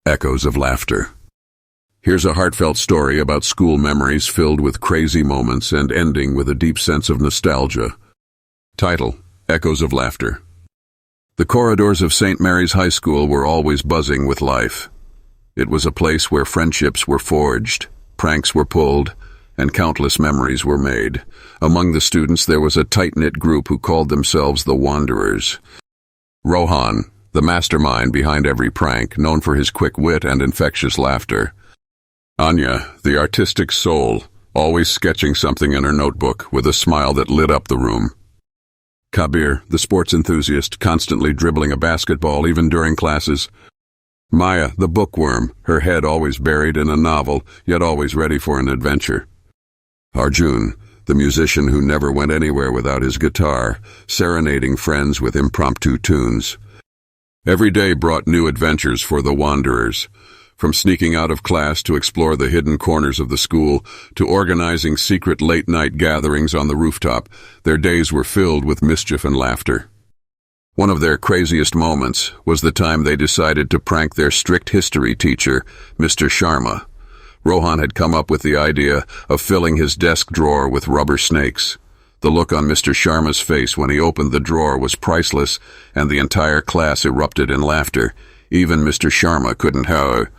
Echoes of Laughter. Here's a heartfelt story about school memories filled with crazy moments and ending with a deep sense of nostalgia. Title: Echoes of Laughter. The corridors of St. Mary's High School were always buzzing with life. It was a place where friendships were forged, pranks were pulled, and countless memories were made. Among the students there was a tight-knit group who called themselves the Wanderers. Rohan, the mastermind behind every prank, known for his quick wit and infectious laughter. Anya, the artistic soul, always sketching something in her notebook with a smile that lit up the room. Kabir, the sports enthusiast, constantly dribbling a basketball even during classes. Maya, the bookworm, her head always buried in a novel, yet always ready for an adventure. Arjun, the musician who never went anywhere without his guitar, serenading friends with impromptu tunes. Every day brought new adventures for the Wanderers. From sneaking out of class to explore the hidden corners of the school, to organizing secret late-night gatherings on the rooftop, their days were filled with mischief and laughter. One of their craziest moments was the time they decided to prank their strict history teacher, Mr. Sharma. Rohan had come up with the idea of filling his desk drawer with rubber snakes. The look on Mr. Sharma's face when he opened the drawer was priceless, and the entire class erupted in laughter. Even Mr. Sharma couldn't help